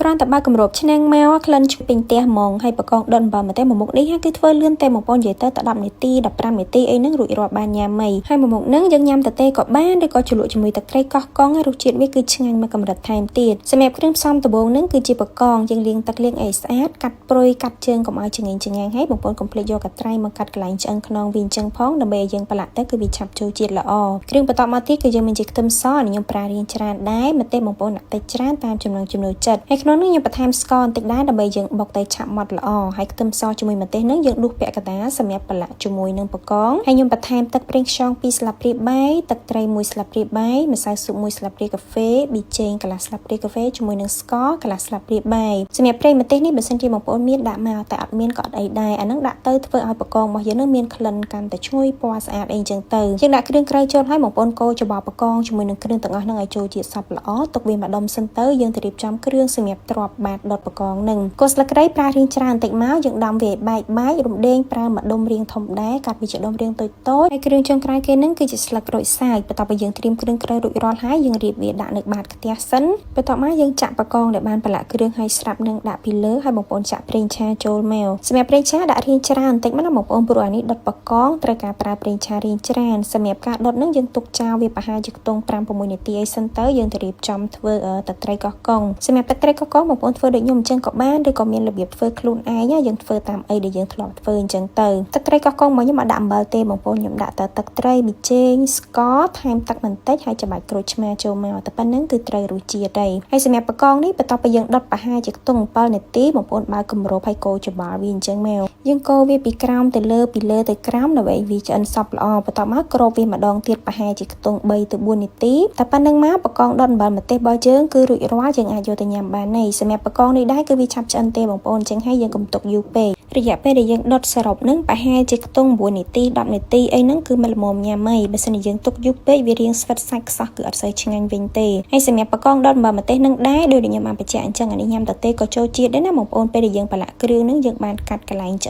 គ្រាន់តែបើកម្របឆ្នាំងមកក្លិនឈ្ងុយពេញផ្ទះហ្មងហើយបកងដុតអំបិលម្ទេសមួយមុខនេះគឺធ្វើលឿនតែបងប្អូននិយាយទៅ10នាទី15នាទីអីហ្នឹងរួចរាល់បានញ៉ាំមីហើយមួយមុខហ្នឹងយើងញ៉ាំទៅទេក៏បានឬក៏ជ្រលក់ជាមួយទឹកត្រីកោះកុងរសជាតិវាគឺឆ្ងាញ់មកកម្រិតថែមទៀតសម្រាប់គ្រឿងផ្សំដំបូងហ្នឹងគឺជាបកងយើងលាងទឹកលាងអីស្អាតកាត់ព្រុយកាត់ជើងកុំឲ្យចង្អេងចង្អាងហើយបងប្អូនកុំភ្លេចយកកត្រៃមកកាត់កន្លែងឆ្អឹងខ្នងវាអញ្ចឹងផងដើម្បីឲ្យយើងប្រឡាក់ទៅគឺវាឆាប់ចូលជាតិល្អគ្រឿងបន្ទាប់មកទៀតគឺយើងមានជាខ្ទឹមសខ្ញុំប្រើរៀងច្រើនដែរម្ទេសបងប្អូនដាក់តិចច្រើនតាមចំណង់ចំណូលចិត្តហើយក្នុងនេះខ្ញុំបន្ថែមស្ករបន្តិចដែរដើម្បីយើងបុកទៅឆាប់ម៉ត់ល្អហើយខ្ទឹមសជាមួយម្ទេសហ្នឹងយើងដួសពាក់កណ្ដាលសម្រាប់ប្រឡាក់ជាមួយនឹងបកងហើយខ្ញុំបន្ថែមទឹកប្រេងខ្យង2ស្លាបព្រាបាយទឹកត្រី1ស្លាបព្រាបាយម្សៅស៊ុប1ស្លាបព្រាកាហ្វេប៊ីចេងកន្លះស្លាបព្រាកាហ្វេជាមួយនឹងស្ករកន្លះស្លាបព្រាបាយសម្រាប់ប្រេងម្ទេសនេះបើសិនជាបងប្អូនមានដាក់មកតែអត់មានក៏អត់អីដែរអាហ្នឹងដាក់ទៅធ្វើឲ្យបកងរបស់យើងនឹងមានក្លិនកាន់តែឈ្ងុយពណ៌ស្អាតអីចឹងទៅយើងដាក់គ្រឿងក្រៅចូលហើយបងប្អូនកូរច្បល់បកងជាមួយនឹងគ្រឿងទាំងអស់ហ្នឹងឲ្យចូលជាតិសព្វល្អទុកវាម្ដុំសិនទៅយើងទៅរៀបចំគ្រឿងសម្រាប់ទ្រាប់បាតដុតបកងហ្នឹងគល់ស្លឹកគ្រៃប្រើរាងច្រើនបន្តិចមកយើងដំវាឲ្យបែករំដេងប្រើម្ដុំរាងធំដែរកាត់វាជាដុំរាងតូចៗហើយគ្រឿងចុងក្រោយគេហ្នឹងគឺជាស្លឹកក្រូចសើចបន្ទាប់ពីយើងត្រៀមគ្រឿងក្រៅរួចរាល់ហើយយើងរៀបវាដាក់នៅបាតខ្ទះសិនបន្ទាប់មកយើងចាក់បកងដែលបានប្រឡាក់គ្រឿងហើយស្រាប់នឹងដាក់ពីលើហើយបងប្អូនចាក់ប្រេងឆាចូលមកសម្រាប់ប្រេងឆាដាក់រាងច្រើនបន្តិចមកណាបងប្អូនព្រោះអានេះដុតបកងត្រូវការប្រើប្រេងឆារាងច្រើនសម្រាប់ការដុតហ្នឹងយើងទុកចោលវាប្រហែលជាខ្ទង់5-6នាទីអីសិនទៅយើងទៅរៀបចំធ្វើទឹកត្រីកោះកុងសម្រាប់ទឹកត្រីកោះកុងបងប្អូនធ្វើដូចខ្ញុំអញ្ចឹងក៏បានឬក៏មានរបៀបធ្វើខ្លួនឯងយើងធ្វើតាមអីដែលយើងធ្លាប់ធ្វើអញ្ចឹងទៅទឹកត្រីកោះកុងមកខ្ញុំអត់ដាក់អំបិលទេបងប្អូនខ្ញុំដាក់តែទឹកត្រីប៊ីចេងស្ករថែមទឹកបន្តិចហើយច្របាច់ក្រូចឆ្មាចូលមកតែប៉ុណ្្នឹងគឺត្រូវរសជាតិហើយសម្រាប់បកងនេះបន្ទាប់ពីយើងដុតប្រហែលជាខ្ទង់7នាទីបងប្អូនបើកគម្របហើយកូរច្បល់វាអញ្ចឹងមកយើងកូរវាពីក្រោមទៅលើពីលើទៅក្រោមដើម្បីវាឆ្អិនសព្វល្អបន្ទាប់មកគ្របវាម្ដងទៀតប្រហែលជាខ្ទង់3ទៅ4នាទីតែប៉ុណ្្នឹងមកបកងដុតអំបិលម្ទេសរបស់យើងគឺរួចរាល់យើងអាចយកទៅញ៉ាំបានហើយសម្រាប់បកងនេះដែរគឺវាឆាប់ឆ្អិនទេបងប្អូនអញ្ចឹងហើយយើងកុំទុកយូរពេករយៈពេលដែលយើងដុតសរុបនឹងប្រហែលជាខ្ទង់9នាទី10នាទីអីហ្នឹងគឺមិនល្មមញ៉ាំហើយបើសិនជាយើងទុកយូរពេកវារាងស្វិតសាច់ខ្សោះគឺអត់សូវឆ្ងាញ់វិញទេហើយសម្រាប់បកងដុតអំបិលម្ទេសនឹងដែរដូចខ្ញុំបានបញ្ជាក់អញ្ចឹងអានេះញ៉ាំទៅទេក៏ចូលជាតិដែរណាបងប្អូនពេលដែលយើងប្រឡាក់គ្រឿងនឹងយើងបានកាត់កន្លែងឆ្អ